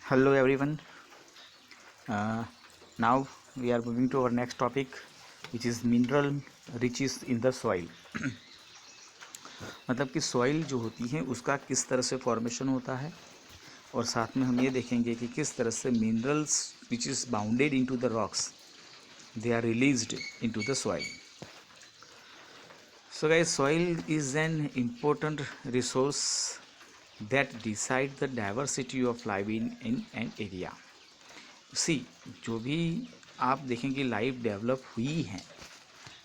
Hello everyone. Uh, Now we are moving to our next topic, which is mineral riches in the soil. मतलब कि soil जो होती है उसका किस तरह से फॉर्मेशन होता है, और साथ में हम ये देखेंगे कि किस तरह से minerals which is bounded into the rocks they are released into the soil. So guys, soil is an important resource that decide the diversity of life in an area. सी जो भी आप देखेंगे लाइफ डेवलप हुई है,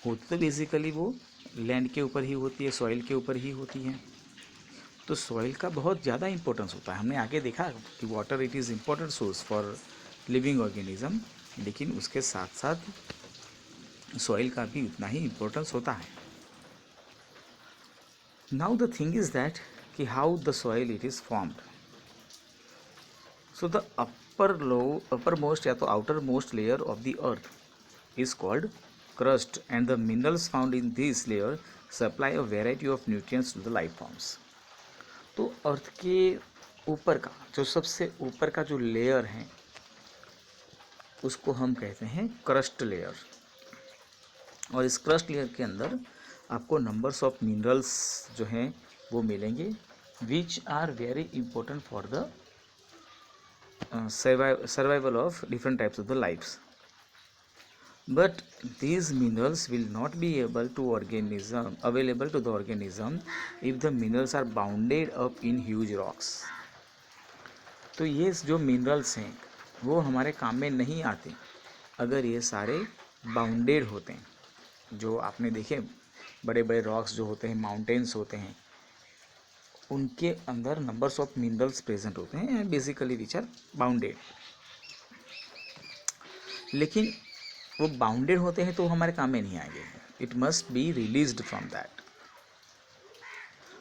होती तो basically वो land के ऊपर ही होती है, सॉइल के ऊपर ही होती है. तो सॉइल का बहुत ज़्यादा इंपॉर्टेंस होता है. हमने आगे देखा कि water it is important source for living organism, लेकिन उसके साथ साथ सॉइल का भी उतना ही इम्पोर्टेंस होता है. Now the thing is that कि how the soil it is formed. So the uppermost या तो outermost layer of the earth is called crust, and the minerals found in this layer supply a variety of nutrients to the life forms. तो अर्थ के ऊपर का जो सबसे ऊपर का जो लेयर है उसको हम कहते हैं क्रस्ट लेयर. और इस क्रस्ट लेयर के अंदर आपको नंबर्स ऑफ मिनरल्स जो हैं वो मिलेंगे, which are very important for the survival of different types of the lives. But these minerals will not be available to the organism if the minerals are bounded up in huge rocks. तो ये जो minerals हैं वो हमारे काम में नहीं आते अगर ये सारे बाउंडेड होते हैं. जो आपने देखे बड़े बड़े रॉक्स जो होते हैं, माउंटेन्स होते हैं, उनके अंदर नंबर्स ऑफ मिनरल्स प्रेजेंट होते हैं बेसिकली विच आर बाउंडेड. लेकिन वो बाउंडेड होते हैं तो हमारे काम में नहीं आएंगे. It must be released from that.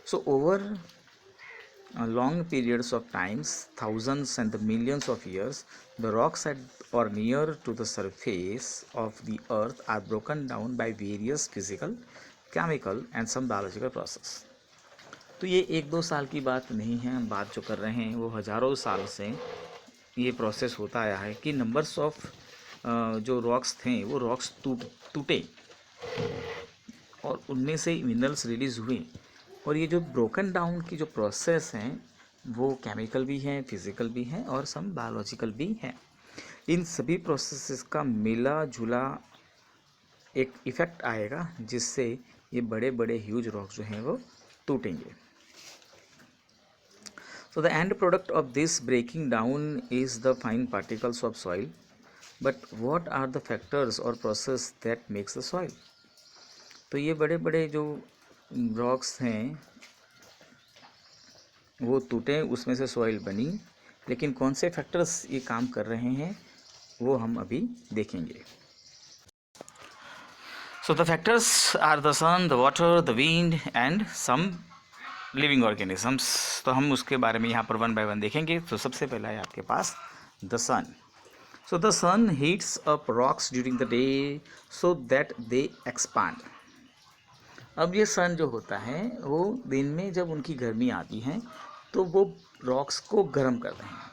So over long periods of times, thousands and the millions of years, the rocks at or near to the surface of the earth are broken down by various physical, chemical and some biological process. तो ये 1-2 साल की बात नहीं है. हम बात जो कर रहे हैं वो हज़ारों साल से ये प्रोसेस होता आया है कि नंबर्स ऑफ जो रॉक्स थे वो रॉक्स टूटे और उनमें से मिनरल्स रिलीज़ हुए. और ये जो ब्रोकन डाउन की जो प्रोसेस हैं वो केमिकल भी हैं, फिज़िकल भी हैं और सम बायोलॉजिकल भी हैं. इन सभी प्रोसेसेस का मिला जुला एक इफ़ेक्ट आएगा जिससे ये बड़े बड़े ह्यूज रॉक्स जो हैं वो टूटेंगे. So the end product of this breaking down is the fine particles of soil. But what are the factors or process that makes the soil? तो ये बड़े बड़े जो रॉक्स हैं वो टूटे, उसमें से सॉइल बनी, लेकिन कौन से फैक्टर्स ये काम कर रहे हैं वो हम अभी देखेंगे. So the factors are the sun, the water, the wind and some living organisms. तो हम उसके बारे में यहाँ पर 1 by 1 देखेंगे. तो सबसे पहला है आपके पास the sun. So the sun heats up rocks during the day so that they expand. अब ये सन जो होता है वो दिन में जब उनकी गर्मी आती है तो वो रॉक्स को गर्म करते हैं.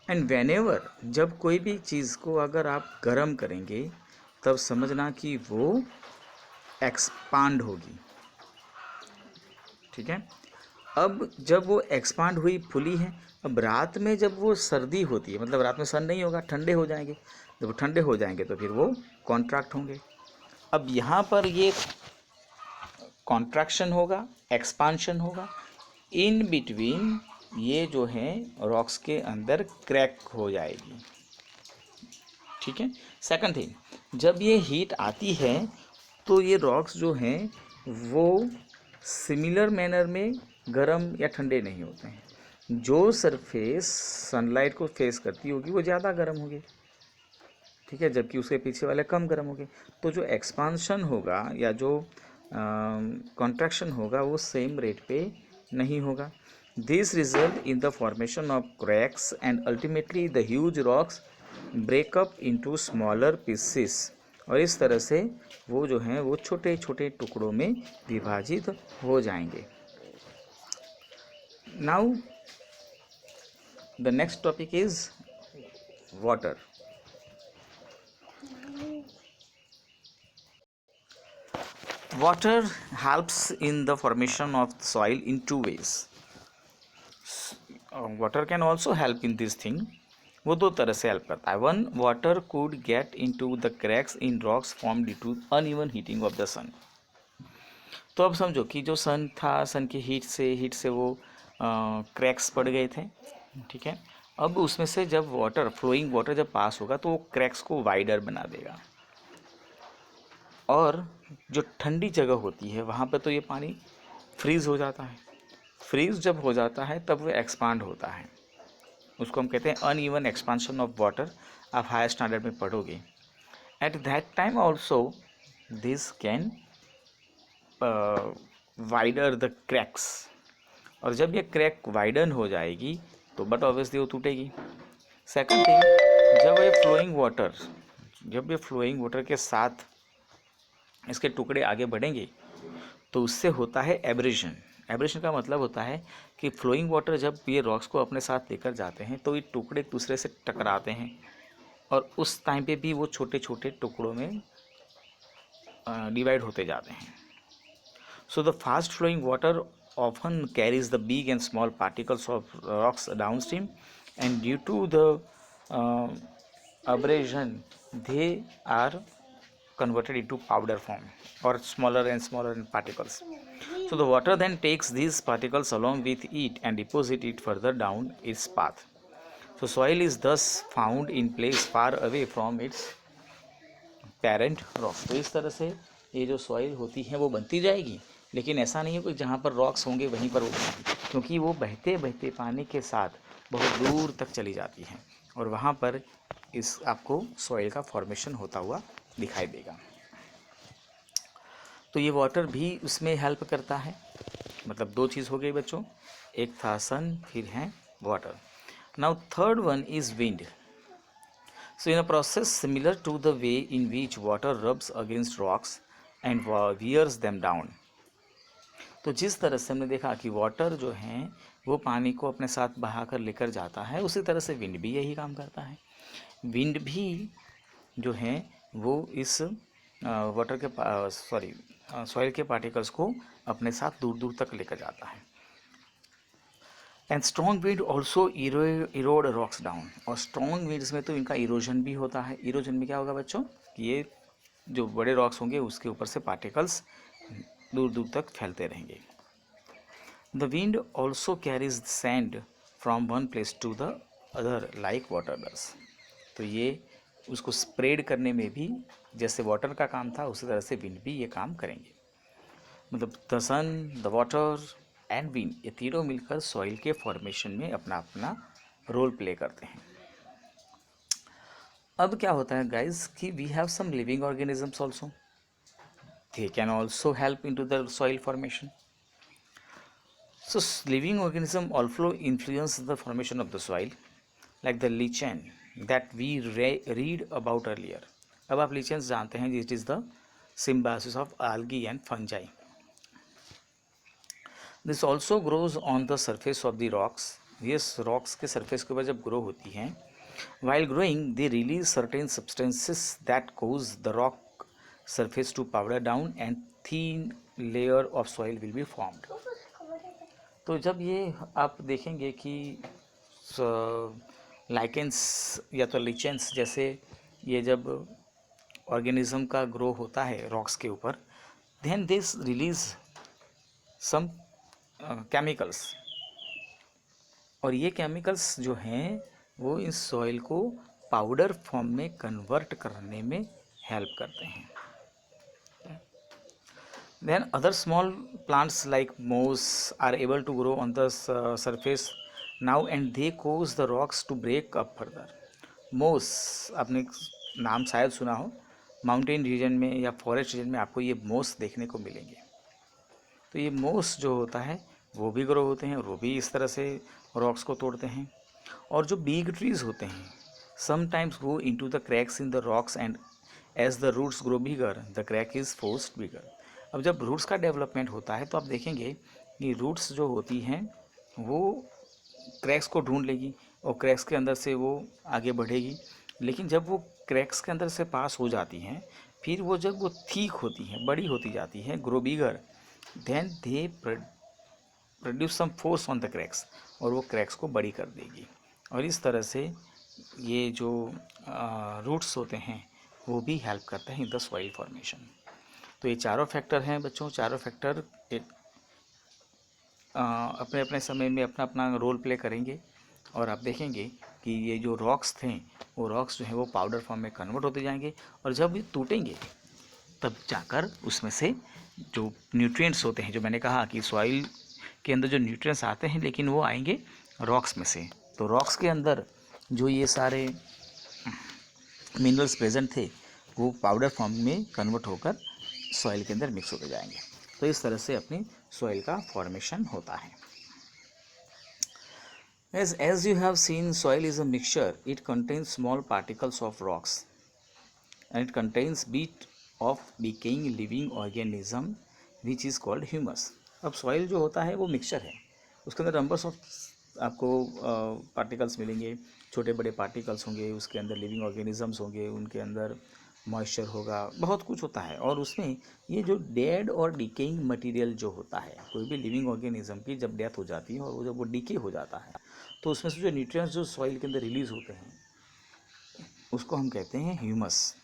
एंड वेनेवर जब कोई भी चीज़ को अगर आप गर्म करेंगे तब समझना कि वो एक्सपांड होगी. ठीक है. अब जब वो एक्सपांड हुई, फुली है, अब रात में जब वो सर्दी होती है, मतलब रात में सन नहीं होगा, ठंडे हो जाएंगे. जब ठंडे हो जाएंगे तो फिर वो कॉन्ट्रैक्ट होंगे. अब यहाँ पर ये कॉन्ट्रैक्शन होगा, एक्सपांशन होगा. इन बिटवीन ये जो है रॉक्स के अंदर क्रैक हो जाएगी. ठीक है. सेकंड थिंग, जब ये हीट आती है तो ये रॉक्स जो हैं वो सिमिलर मैनर में गर्म या ठंडे नहीं होते हैं. जो सरफेस सनलाइट को फेस करती होगी वो ज़्यादा गर्म होगी. ठीक है. जबकि उसके पीछे वाले कम गर्म होंगे. तो जो एक्सपांशन होगा या जो कॉन्ट्रैक्शन होगा वो सेम रेट पे नहीं होगा. This result in the formation of cracks and ultimately the huge rocks breakup into smaller pieces. और इस तरह से वो जो हैं वो छोटे छोटे टुकड़ों में विभाजित हो जाएंगे. Now the next topic is water. Water helps in the formation of the soil in two ways. Water can also help in this thing. वो दो तरह से हेल्प करता है. One, water could get into the cracks in rocks formed due to uneven heating of the sun. तो अब समझो कि जो सन था, सन की हीट से वो क्रैक्स पड़ गए थे. ठीक है. अब उसमें से जब वाटर, फ्लोइंग वाटर जब पास होगा तो वो क्रैक्स को वाइडर बना देगा. और जो ठंडी जगह होती है वहाँ पे तो ये पानी फ्रीज़ हो जाता है. फ्रीज़ जब हो जाता है तब वो एक्सपांड होता है. उसको हम कहते हैं अनइवन एक्सपांशन ऑफ वाटर. आप हायर स्टैंडर्ड में पढ़ोगे. At that time also this can wider the cracks. और जब ये क्रैक वाइडन हो जाएगी तो बट ऑब्वियसली वो टूटेगी. सेकंड थिंग, जब ये फ्लोइंग वाटर के साथ इसके टुकड़े आगे बढ़ेंगे तो उससे होता है एब्रेशन. एब्रेशन का मतलब होता है कि फ्लोइंग वाटर जब ये रॉक्स को अपने साथ लेकर जाते हैं तो ये टुकड़े एक दूसरे से टकराते हैं और उस टाइम पे भी वो छोटे छोटे टुकड़ों में डिवाइड होते जाते हैं. So the fast flowing water often carries the big and small particles of rocks downstream, and due to the abrasion they are converted into powder form or smaller and smaller particles. So the water then takes these particles along with it and deposit it further down its path. So soil is thus found in place far away from its parent rock. तो इस तरह से ये जो soil होती है वो बनती जाएगी, लेकिन ऐसा नहीं है कि जहाँ पर रॉक्स होंगे वहीं पर वो बनेगी, क्योंकि वो बहते बहते पानी के साथ बहुत दूर तक चली जाती हैं और वहाँ पर इस आपको सॉइल का फॉर्मेशन होता हुआ दिखाई देगा. तो ये वाटर भी उसमें हेल्प करता है. मतलब दो चीज़ हो गई बच्चों, एक था सन, फिर है water. Now third one is wind. So in a process similar to the way in which water rubs against rocks and wears them down. तो जिस तरह से हमने देखा कि वाटर जो है वो पानी को अपने साथ बहाकर लेकर जाता है, उसी तरह से विंड भी यही काम करता है. विंड भी जो है वो इस वाटर के सॉइल के पार्टिकल्स को अपने साथ दूर दूर तक लेकर जाता है. And strong wind also Erode rocks down. और स्ट्रॉन्ग विंड्स में तो इनका इरोजन भी होता है. इरोजन में क्या होगा बच्चों कि ये जो बड़े रॉक्स होंगे उसके ऊपर से पार्टिकल्स दूर दूर तक फैलते रहेंगे. The wind also carries sand from one place to the other like water does. तो ये उसको स्प्रेड करने में भी जैसे वाटर का काम था उसी तरह से विंड भी ये काम करेंगे. मतलब the sun, the water and wind, ये तीनों मिलकर सॉइल के फॉर्मेशन में अपना अपना रोल प्ले करते हैं. अब क्या होता है गाइज कि we have some living organisms also. They can also help in to the soil formation. So living organism also influence the formation of the soil like the lichen that we read about earlier. अब आप lichens जानते हैं, it is the symbiosis of algae and fungi. This also grows on the surface of the rocks. ये rocks के surface के ऊपर जब grow होती हैं, while growing they release certain substances that cause the rock surface to powder down and thin layer of soil will be formed. तो जब ये आप देखेंगे कि लाइकेंस या तो लिचेंस जैसे ये जब ऑर्गेनिज्म का ग्रो होता है रॉक्स के ऊपर, then this release some chemicals. और ये केमिकल्स जो हैं वो इस सॉइल को पाउडर फॉर्म में कन्वर्ट करने में हेल्प करते हैं. Then other small plants like moss are able to grow on the surface now and they cause the rocks to break up further. Moss आपने नाम शायद सुना हो, माउंटेन रीजन में या फॉरेस्ट रीजन में आपको ये मोस देखने को मिलेंगे. तो ये मोस जो होता है वो भी ग्रो होते हैं और वो भी इस तरह से रॉक्स को तोड़ते हैं. और जो बिग ट्रीज होते हैं sometimes go into the cracks in the rocks and as the roots grow bigger the crack is forced bigger. अब जब रूट्स का डेवलपमेंट होता है तो आप देखेंगे कि रूट्स जो होती हैं वो क्रैक्स को ढूंढ लेगी और क्रैक्स के अंदर से वो आगे बढ़ेगी। लेकिन जब वो क्रैक्स के अंदर से पास हो जाती हैं, फिर वो जब वो थिक होती हैं, बड़ी होती जाती हैं, grow bigger, then they produce some force on the cracks, और वो क्रैक्स को बड़ी कर देगी। और इस तरह से ये जो रूट्स होते हैं वो भी हेल्प करते हैं इन द सॉइल फॉर्मेशन। तो ये चारों फैक्टर हैं बच्चों, चारों फैक्टर अपने अपने समय में अपना अपना रोल प्ले करेंगे। और आप देखेंगे कि ये जो रॉक्स थे वो रॉक्स जो है वो पाउडर फॉर्म में कन्वर्ट होते जाएंगे, और जब ये टूटेंगे तब जाकर उसमें से जो न्यूट्रिएंट्स होते हैं, जो मैंने कहा कि सॉइल के अंदर जो न्यूट्रिएंट्स आते हैं लेकिन वो आएंगे रॉक्स में से। तो रॉक्स के अंदर जो ये सारे मिनरल्स प्रेजेंट थे वो पाउडर फॉर्म में कन्वर्ट होकर सॉइल के अंदर मिक्स होते जाएंगे। तो इस तरह से अपनी सॉइल का फॉर्मेशन होता है। As you have seen, soil is a mixture. It contains small particles of rocks and it contains bit of decaying living organism which is called humus. अब सॉइल जो होता है वो मिक्सचर है, उसके अंदर नंबर्स ऑफ आपको पार्टिकल्स मिलेंगे, छोटे बड़े पार्टिकल्स होंगे, उसके अंदर लिविंग ऑर्गेनिजम्स होंगे, उनके अंदर मॉइस्चर होगा, बहुत कुछ होता है। और उसमें ये जो डेड और डिकेइंग मटेरियल जो होता है, कोई भी लिविंग ऑर्गेनिज्म की जब डेथ हो जाती है और जब वो डिके हो जाता है तो उसमें से जो न्यूट्रिएंट्स जो सॉइल के अंदर रिलीज होते हैं उसको हम कहते हैं humus.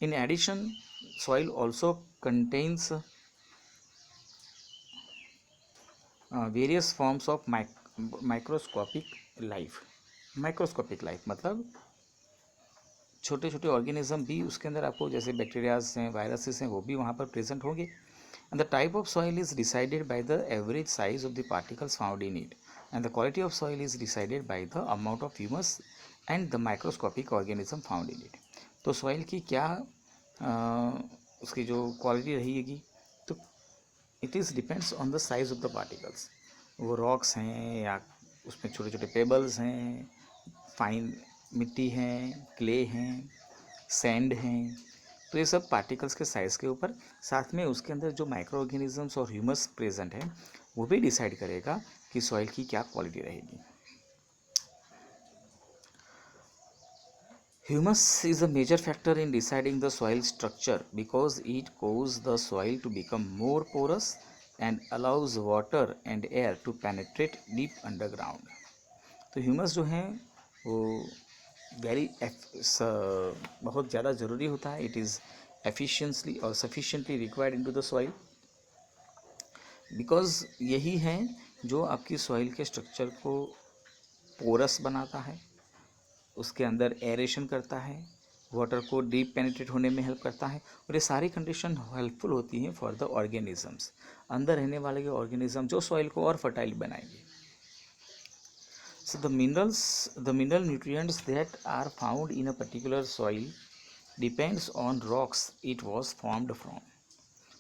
In addition soil also contains various forms of microscopic life. Microscopic life मतलब छोटे छोटे ऑर्गेनिज्म भी उसके अंदर आपको, जैसे बैक्टीरियाज हैं, वायरसेस हैं, वो भी वहाँ पर प्रेजेंट होंगे। And the type of soil is decided by the average size of the particles found in it and the quality of soil is decided by the amount of humus and the microscopic organism found in it. तो soil की क्या उसकी जो quality रहेगी, तो it is depends on the size of the particles. वो rocks हैं या उसमें छोटे छोटे पेबल्स हैं, फाइन मिट्टी हैं, क्ले हैं, सैंड हैं, तो ये सब पार्टिकल्स के साइज़ के ऊपर, साथ में उसके अंदर जो माइक्रो ऑर्गेनिजम्स और ह्यूमस प्रेजेंट है वो भी डिसाइड करेगा कि सॉइल की क्या क्वालिटी रहेगी। Humus is a major factor in deciding the soil structure because it causes the soil to become more porous and allows water and air to penetrate deep underground. तो humus जो है वो बहुत ज़्यादा ज़रूरी होता है। इट इज़ एफिशिएंटली और sufficiently required into the soil, because यही है जो आपकी सॉइल के स्ट्रक्चर को पोरस बनाता है, उसके अंदर एरेशन करता है, वाटर को डीप पेनिट्रेट होने में हेल्प करता है, और ये सारी कंडीशन हेल्पफुल होती हैं फॉर द ऑर्गेनिजम्स, अंदर रहने वाले के ऑर्गेनिज्म जो सॉइल को और फर्टाइल बनाएंगे। So the mineral nutrients that are found in a particular soil depends on rocks it was formed from.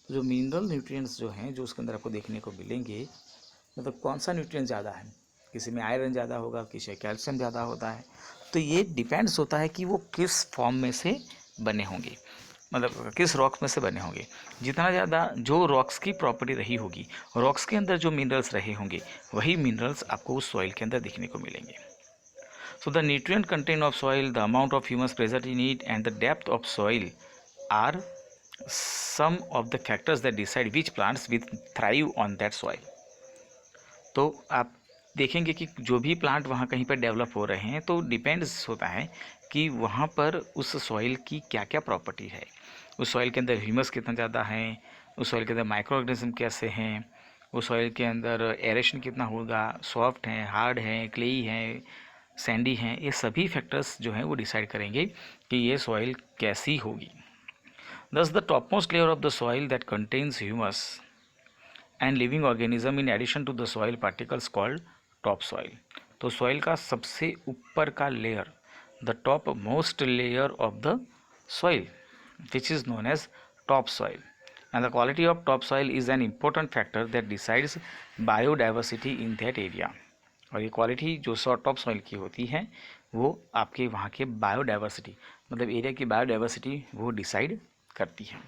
तो जो मिनरल न्यूट्रिएंट्स जो हैं जो उसके अंदर आपको देखने को मिलेंगे, मतलब कौन सा न्यूट्रिएंट ज़्यादा है, किसी में आयरन ज़्यादा होगा, किसी में कैल्शियम ज़्यादा होता है, तो ये डिपेंड्स होता है कि वो किस फॉर्म में से बने होंगे, मतलब किस रॉक्स में से बने होंगे। जितना ज़्यादा जो रॉक्स की प्रॉपर्टी रही होगी, रॉक्स के अंदर जो मिनरल्स रहे होंगे, वही मिनरल्स आपको उस सॉइल के अंदर दिखने को मिलेंगे। So the nutrient content of soil, the amount of humus present in it and the depth of soil are some of the factors that decide which plants will thrive on that soil. तो आप देखेंगे कि जो भी plant वहाँ कहीं पर develop हो रहे हैं तो डिपेंड्स होता है कि वहाँ पर उस सॉइल की क्या क्या प्रॉपर्टी है, उस सॉइल के अंदर ह्यूमस कितना ज़्यादा है, उस सॉइल के अंदर माइक्रो ऑर्गेनिज्म कैसे हैं, उस सॉइल के अंदर एरेशन कितना होगा, सॉफ्ट हैं, हार्ड हैं, क्लेई हैं, सैंडी हैं। ये सभी फैक्टर्स जो हैं वो डिसाइड करेंगे कि ये सॉइल कैसी होगी। Thus the topmost layer of the soil that contains humus and living organism in addition to the soil particles called top soil. तो सॉइल का सबसे ऊपर का layer, the top most layer of the soil which is known as top soil, and the quality of top soil is an important factor that decides biodiversity in that area. और ये quality जो top soil की होती है वो आपके वहाँ के बायोडाइवर्सिटी, मतलब एरिया की बायोडाइवर्सिटी वो डिसाइड करती है।